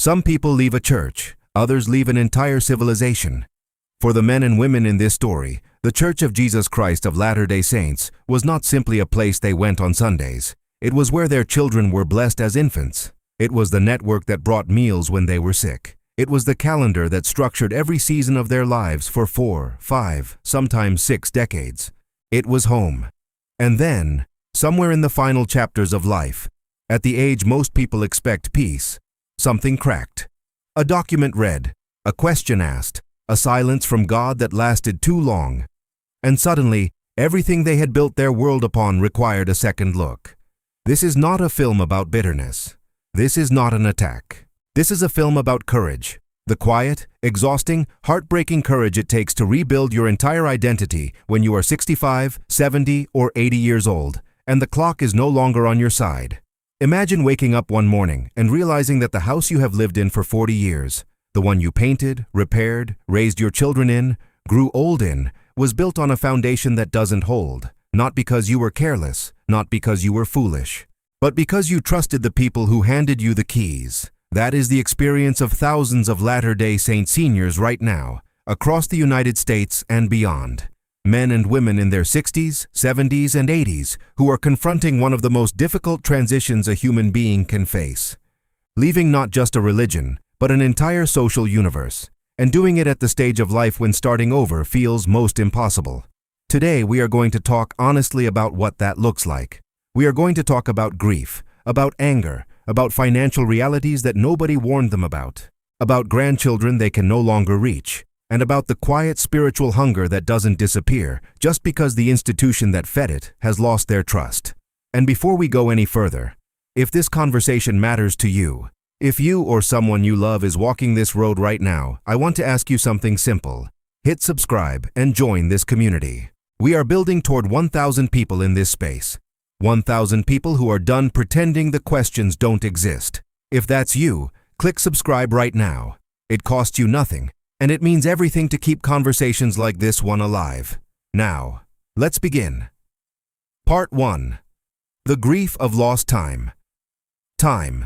Some people leave a church, others leave an entire civilization. For the men and women in this story, the Church of Jesus Christ of Latter-day Saints was not simply a place they went on Sundays. It was where their children were blessed as infants. It was the network that brought meals when they were sick. It was the calendar that structured every season of their lives for 4, 5, sometimes 6 decades. It was home. And then, somewhere in the final chapters of life, at the age most people expect peace, something cracked. A document read, a question asked, a silence from God that lasted too long. And suddenly, everything they had built their world upon required a second look. This is not a film about bitterness. This is not an attack. This is a film about courage. The quiet, exhausting, heartbreaking courage it takes to rebuild your entire identity when you are 65, 70, or 80 years old, and the clock is no longer on your side. Imagine waking up one morning and realizing that the house you have lived in for 40 years, the one you painted, repaired, raised your children in, grew old in, was built on a foundation that doesn't hold, not because you were careless, not because you were foolish, but because you trusted the people who handed you the keys. That is the experience of thousands of Latter-day Saint seniors right now, across the United States and beyond. Men and women in their 60s, 70s, and 80s who are confronting one of the most difficult transitions a human being can face. Leaving not just a religion, but an entire social universe, and doing it at the stage of life when starting over feels most impossible. Today we are going to talk honestly about what that looks like. We are going to talk about grief, about anger, about financial realities that nobody warned them about grandchildren they can no longer reach, and about the quiet spiritual hunger that doesn't disappear just because the institution that fed it has lost their trust. And before we go any further, if this conversation matters to you, if you or someone you love is walking this road right now, I want to ask you something simple. Hit subscribe and join this community. We are building toward 1,000 people in this space. 1,000 people who are done pretending the questions don't exist. If that's you, click subscribe right now. It costs you nothing, and it means everything to keep conversations like this one alive. Now, let's begin. Part 1. The grief of lost time. Time.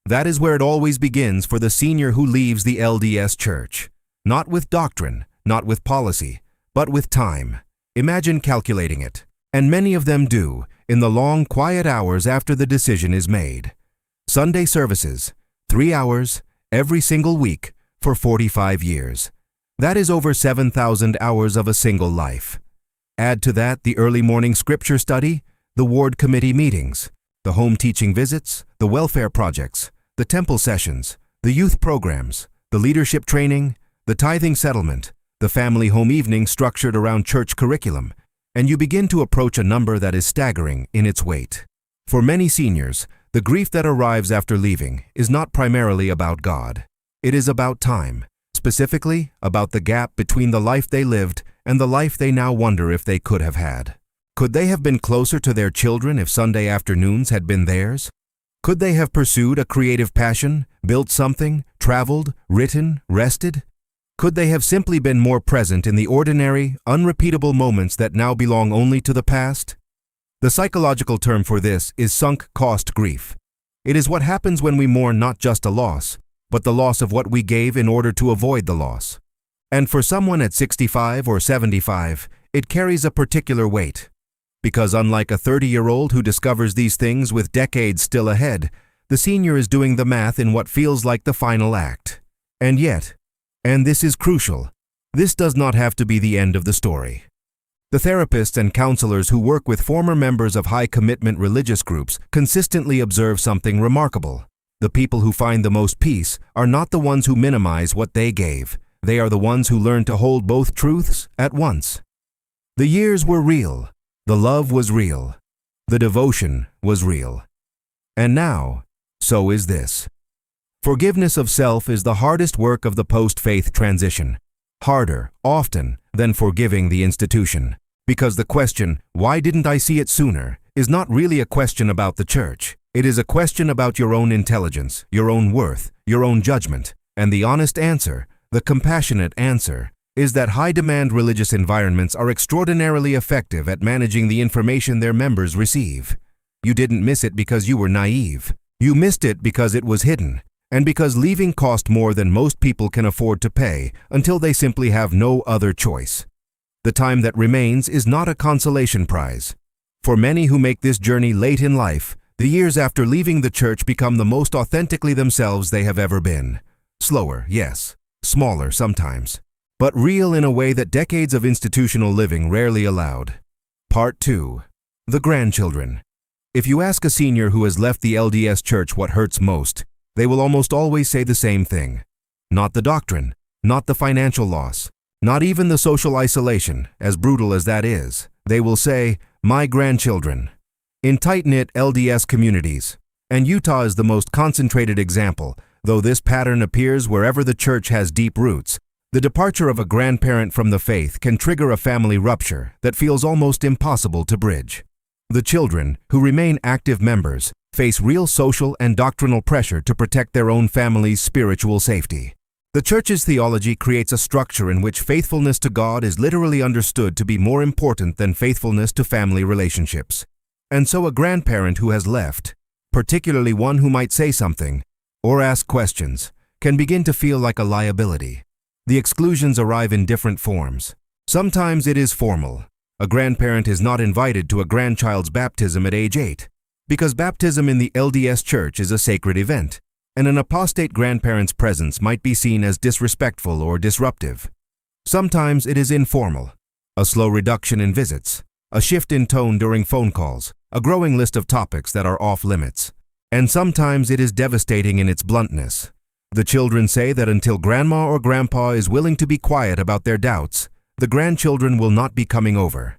That is where it always begins for the senior who leaves the LDS Church. Not with doctrine, not with policy, but with time. Imagine calculating it. And many of them do, in the long, quiet hours after the decision is made. Sunday services, 3 hours, every single week, for 45 years. That is over 7,000 hours of a single life. Add to that the early morning scripture study, the ward committee meetings, the home teaching visits, the welfare projects, the temple sessions, the youth programs, the leadership training, the tithing settlement, the family home evening structured around church curriculum, and you begin to approach a number that is staggering in its weight. For many seniors, the grief that arrives after leaving is not primarily about God. It is about time, specifically about the gap between the life they lived and the life they now wonder if they could have had. Could they have been closer to their children if Sunday afternoons had been theirs? Could they have pursued a creative passion, built something, traveled, written, rested? Could they have simply been more present in the ordinary, unrepeatable moments that now belong only to the past? The psychological term for this is sunk cost grief. It is what happens when we mourn not just a loss, but the loss of what we gave in order to avoid the loss. And for someone at 65 or 75, it carries a particular weight. Because unlike a 30-year-old who discovers these things with decades still ahead, the senior is doing the math in what feels like the final act. And yet, and this is crucial, this does not have to be the end of the story. The therapists and counselors who work with former members of high-commitment religious groups consistently observe something remarkable. The people who find the most peace are not the ones who minimize what they gave. They are the ones who learn to hold both truths at once. The years were real. The love was real. The devotion was real. And now, so is this. Forgiveness of self is the hardest work of the post-faith transition. Harder, often, than forgiving the institution. Because the question, why didn't I see it sooner, is not really a question about the church. It is a question about your own intelligence, your own worth, your own judgment. And the honest answer, the compassionate answer, is that high-demand religious environments are extraordinarily effective at managing the information their members receive. You didn't miss it because you were naive. You missed it because it was hidden. and because leaving cost more than most people can afford to pay until they simply have no other choice. The time that remains is not a consolation prize. For many who make this journey late in life, the years after leaving the church become the most authentically themselves they have ever been. Slower, yes, smaller sometimes, but real in a way that decades of institutional living rarely allowed. Part 2. The grandchildren. If you ask a senior who has left the LDS Church what hurts most, they will almost always say the same thing. Not the doctrine, not the financial loss, not even the social isolation, as brutal as that is. They will say, "My grandchildren." In tight-knit LDS communities, and Utah is the most concentrated example, though this pattern appears wherever the church has deep roots, the departure of a grandparent from the faith can trigger a family rupture that feels almost impossible to bridge. The children, who remain active members, face real social and doctrinal pressure to protect their own family's spiritual safety. The church's theology creates a structure in which faithfulness to God is literally understood to be more important than faithfulness to family relationships. And so a grandparent who has left, particularly one who might say something or ask questions, can begin to feel like a liability. The exclusions arrive in different forms. Sometimes it is formal. A grandparent is not invited to a grandchild's baptism at age 8, because baptism in the LDS Church is a sacred event, and an apostate grandparent's presence might be seen as disrespectful or disruptive. Sometimes it is informal. A slow reduction in visits, a shift in tone during phone calls, a growing list of topics that are off limits. And sometimes it is devastating in its bluntness. The children say that until grandma or grandpa is willing to be quiet about their doubts, the grandchildren will not be coming over.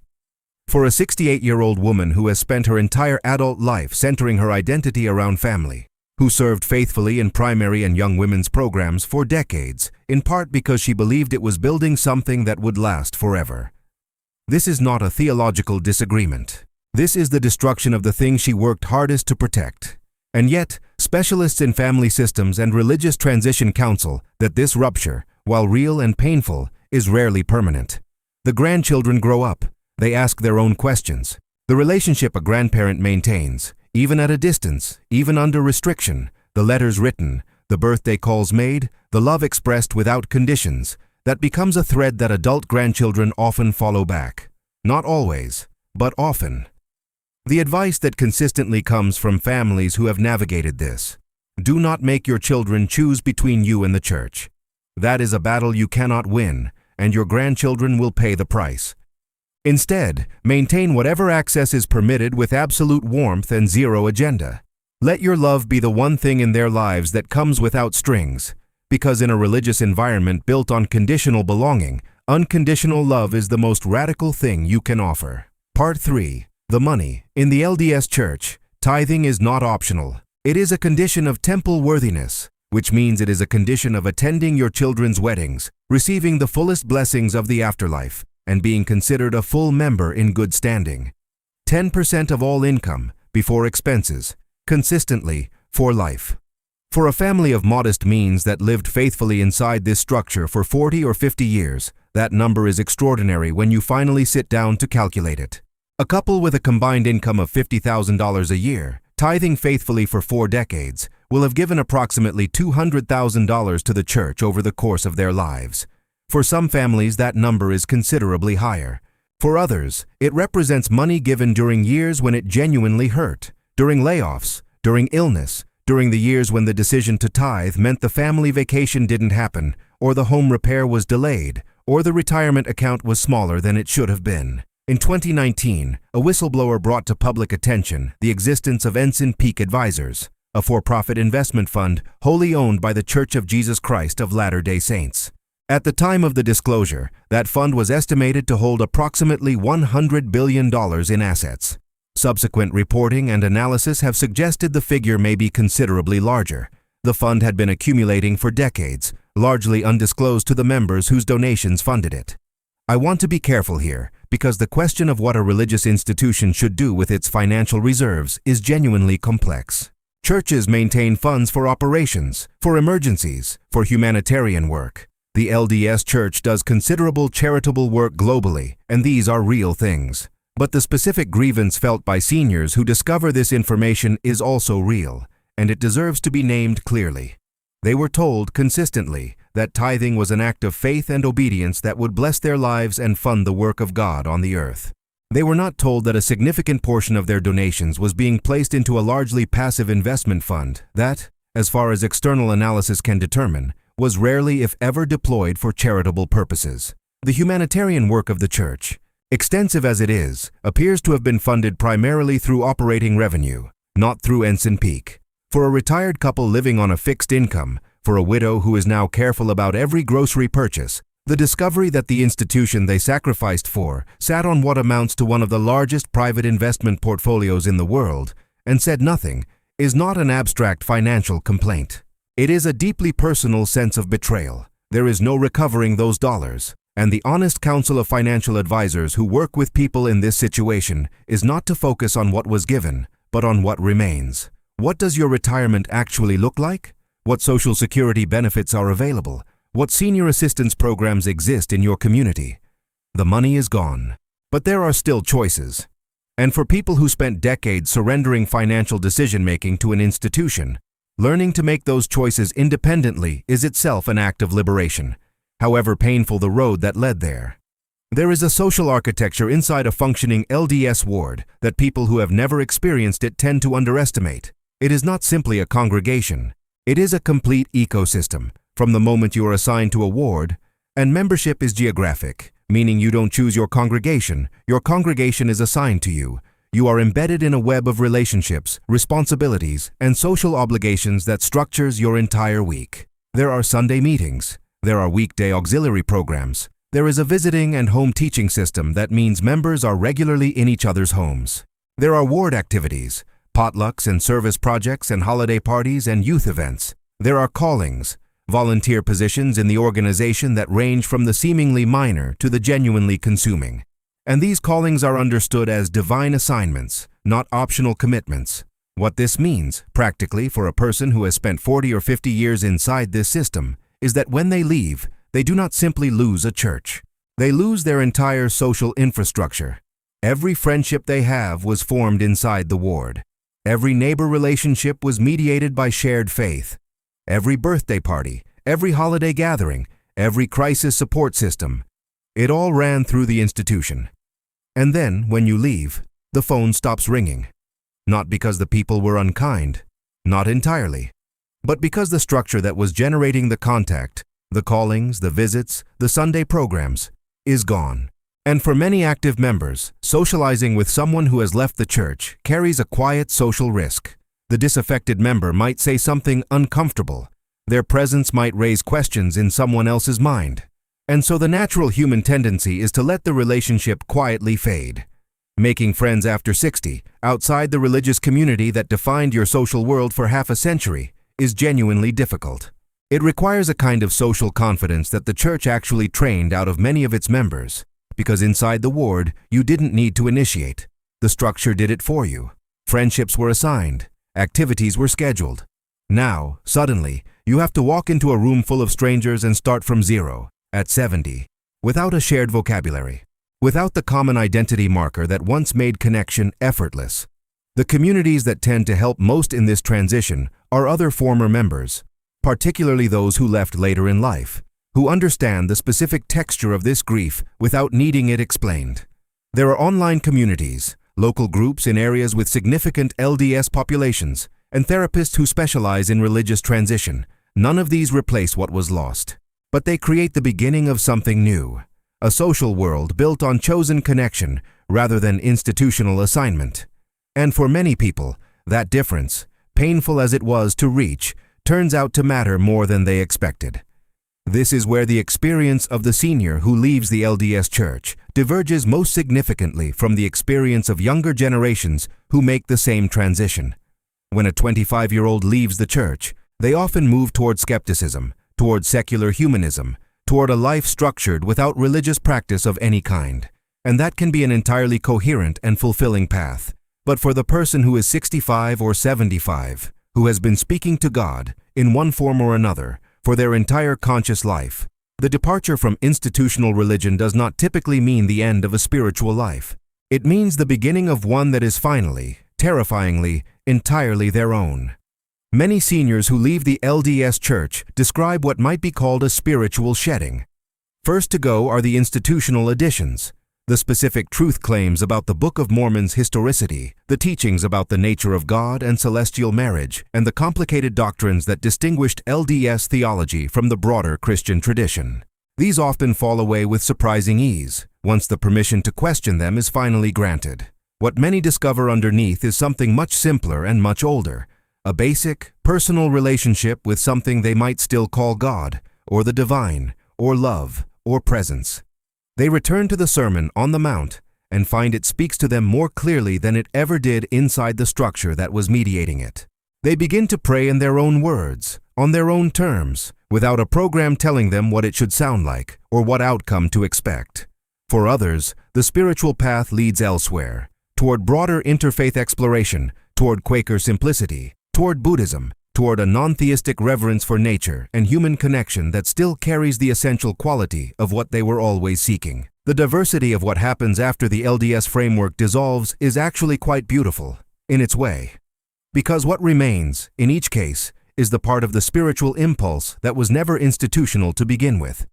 For a 68-year-old woman who has spent her entire adult life centering her identity around family, who served faithfully in primary and young women's programs for decades, in part because she believed it was building something that would last forever. This is not a theological disagreement. This is the destruction of the thing she worked hardest to protect. And yet, specialists in family systems and religious transition counsel that this rupture, while real and painful, is rarely permanent. The grandchildren grow up. They ask their own questions. The relationship a grandparent maintains, even at a distance, even under restriction, the letters written, the birthday calls made, the love expressed without conditions, that becomes a thread that adult grandchildren often follow back. Not always, but often. The advice that consistently comes from families who have navigated this: do not make your children choose between you and the church. That is a battle you cannot win, and your grandchildren will pay the price. Instead, maintain whatever access is permitted with absolute warmth and zero agenda. Let your love be the one thing in their lives that comes without strings, because in a religious environment built on conditional belonging, unconditional love is the most radical thing you can offer. Part 3. The money. In the LDS Church, tithing is not optional. It is a condition of temple worthiness, which means it is a condition of attending your children's weddings, receiving the fullest blessings of the afterlife, and being considered a full member in good standing. 10% of all income, before expenses, consistently, for life. For a family of modest means that lived faithfully inside this structure for 40 or 50 years, that number is extraordinary when you finally sit down to calculate it. A couple with a combined income of $50,000 a year, tithing faithfully for 4 decades, will have given approximately $200,000 to the church over the course of their lives. For some families, that number is considerably higher. For others, it represents money given during years when it genuinely hurt, during layoffs, during illness, during the years when the decision to tithe meant the family vacation didn't happen, or the home repair was delayed, or the retirement account was smaller than it should have been. In 2019, a whistleblower brought to public attention the existence of Ensign Peak Advisors, a for-profit investment fund wholly owned by the Church of Jesus Christ of Latter-day Saints. At the time of the disclosure, that fund was estimated to hold approximately $100 billion in assets. Subsequent reporting and analysis have suggested the figure may be considerably larger. The fund had been accumulating for decades, largely undisclosed to the members whose donations funded it. I want to be careful here, because the question of what a religious institution should do with its financial reserves is genuinely complex. Churches maintain funds for operations, for emergencies, for humanitarian work. The LDS Church does considerable charitable work globally, and these are real things. But the specific grievance felt by seniors who discover this information is also real, and it deserves to be named clearly. They were told consistently that tithing was an act of faith and obedience that would bless their lives and fund the work of God on the earth. They were not told that a significant portion of their donations was being placed into a largely passive investment fund that, as far as external analysis can determine, was rarely if ever deployed for charitable purposes. The humanitarian work of the church, extensive as it is, appears to have been funded primarily through operating revenue, not through Ensign Peak. For a retired couple living on a fixed income, for a widow who is now careful about every grocery purchase, the discovery that the institution they sacrificed for sat on what amounts to one of the largest private investment portfolios in the world and said nothing is not an abstract financial complaint. It is a deeply personal sense of betrayal. There is no recovering those dollars, and the honest counsel of financial advisors who work with people in this situation is not to focus on what was given, but on what remains. What does your retirement actually look like? What Social Security benefits are available? What senior assistance programs exist in your community? The money is gone, but there are still choices. And for people who spent decades surrendering financial decision-making to an institution, learning to make those choices independently is itself an act of liberation, however painful the road that led there. There is a social architecture inside a functioning LDS ward that people who have never experienced it tend to underestimate. It is not simply a congregation. It is a complete ecosystem. From the moment you are assigned to a ward, and membership is geographic, meaning you don't choose your congregation is assigned to you. You are embedded in a web of relationships, responsibilities, and social obligations that structures your entire week. There are Sunday meetings. There are weekday auxiliary programs. There is a visiting and home teaching system that means members are regularly in each other's homes. There are ward activities, potlucks and service projects and holiday parties and youth events. There are callings, volunteer positions in the organization that range from the seemingly minor to the genuinely consuming. And these callings are understood as divine assignments, not optional commitments. What this means, practically, for a person who has spent 40 or 50 years inside this system, is that when they leave, they do not simply lose a church. They lose their entire social infrastructure. Every friendship they have was formed inside the ward. Every neighbor relationship was mediated by shared faith. Every birthday party, every holiday gathering, every crisis support system, it all ran through the institution. And then, when you leave, the phone stops ringing. Not because the people were unkind, not entirely, but because the structure that was generating the contact, the callings, the visits, the Sunday programs, is gone. And for many active members, socializing with someone who has left the church carries a quiet social risk. The disaffected member might say something uncomfortable. Their presence might raise questions in someone else's mind. And so the natural human tendency is to let the relationship quietly fade. Making friends after 60, outside the religious community that defined your social world for half a century, is genuinely difficult. It requires a kind of social confidence that the church actually trained out of many of its members, because inside the ward, you didn't need to initiate. The structure did it for you. Friendships were assigned. Activities were scheduled. Now, suddenly, you have to walk into a room full of strangers and start from zero, at 70, without a shared vocabulary, without the common identity marker that once made connection effortless. The communities that tend to help most in this transition are other former members, particularly those who left later in life, who understand the specific texture of this grief without needing it explained. There are online communities, local groups in areas with significant LDS populations, and therapists who specialize in religious transition. None of these replace what was lost, but they create the beginning of something new, a social world built on chosen connection rather than institutional assignment. And for many people, that difference, painful as it was to reach, turns out to matter more than they expected. This is where the experience of the senior who leaves the LDS Church diverges most significantly from the experience of younger generations who make the same transition. When a 25-year-old leaves the church, they often move toward skepticism, toward secular humanism, toward a life structured without religious practice of any kind. And that can be an entirely coherent and fulfilling path. But for the person who is 65 or 75, who has been speaking to God, in one form or another, for their entire conscious life, the departure from institutional religion does not typically mean the end of a spiritual life. It means the beginning of one that is finally, terrifyingly, entirely their own. Many seniors who leave the LDS Church describe what might be called a spiritual shedding. First to go are the institutional additions, the specific truth claims about the Book of Mormon's historicity, the teachings about the nature of God and celestial marriage, and the complicated doctrines that distinguished LDS theology from the broader Christian tradition. These often fall away with surprising ease, once the permission to question them is finally granted. What many discover underneath is something much simpler and much older, a basic, personal relationship with something they might still call God, or the divine, or love, or presence. They return to the Sermon on the Mount and find it speaks to them more clearly than it ever did inside the structure that was mediating it. They begin to pray in their own words, on their own terms, without a program telling them what it should sound like or what outcome to expect. For others, the spiritual path leads elsewhere, toward broader interfaith exploration, toward Quaker simplicity, toward Buddhism, toward a non-theistic reverence for nature and human connection that still carries the essential quality of what they were always seeking. The diversity of what happens after the LDS framework dissolves is actually quite beautiful, in its way. Because what remains, in each case, is the part of the spiritual impulse that was never institutional to begin with.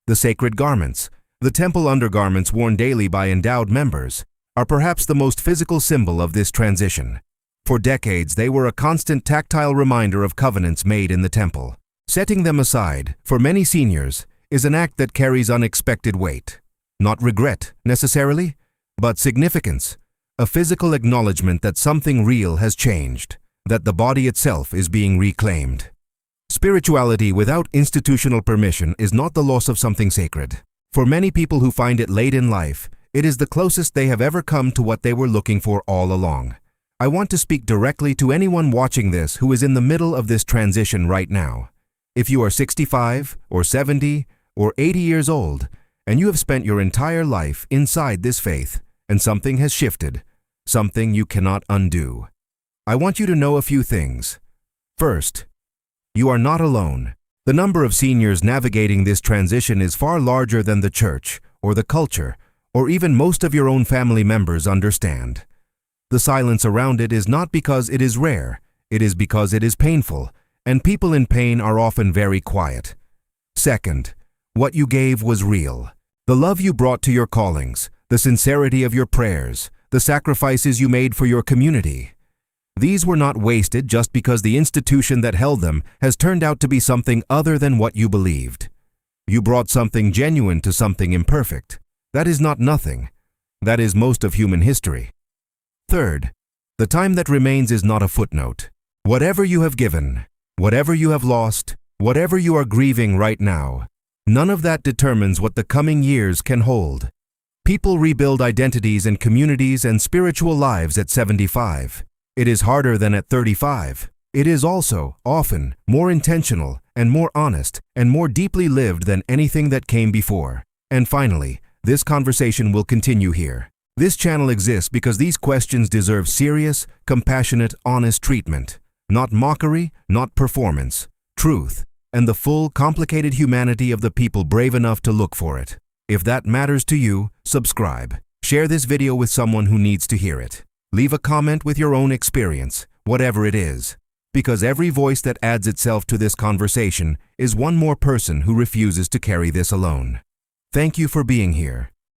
The sacred garments, the temple undergarments worn daily by endowed members, are perhaps the most physical symbol of this transition. For decades, they were a constant tactile reminder of covenants made in the temple. Setting them aside, for many seniors, is an act that carries unexpected weight. Not regret, necessarily, but significance, a physical acknowledgement that something real has changed, that the body itself is being reclaimed. Spirituality without institutional permission is not the loss of something sacred. For many people who find it late in life, it is the closest they have ever come to what they were looking for all along. I want to speak directly to anyone watching this who is in the middle of this transition right now. If you are 65 or 70 or 80 years old, and you have spent your entire life inside this faith, and something has shifted, something you cannot undo, I want you to know a few things. First, you are not alone. The number of seniors navigating this transition is far larger than the church, or the culture, or even most of your own family members understand. The silence around it is not because it is rare, it is because it is painful, and people in pain are often very quiet. Second, what you gave was real. The love you brought to your callings, the sincerity of your prayers, the sacrifices you made for your community. These were not wasted just because the institution that held them has turned out to be something other than what you believed. You brought something genuine to something imperfect. That is not nothing. That is most of human history. Third, the time that remains is not a footnote. Whatever you have given, whatever you have lost, whatever you are grieving right now, none of that determines what the coming years can hold. People rebuild identities and communities and spiritual lives at 75. It is harder than at 35. It is also, often, more intentional and more honest and more deeply lived than anything that came before. And finally, this conversation will continue here. This channel exists because these questions deserve serious, compassionate, honest treatment. Not mockery, not performance. Truth, and the full, complicated humanity of the people brave enough to look for it. If that matters to you, subscribe. Share this video with someone who needs to hear it. Leave a comment with your own experience, whatever it is. Because every voice that adds itself to this conversation is one more person who refuses to carry this alone. Thank you for being here.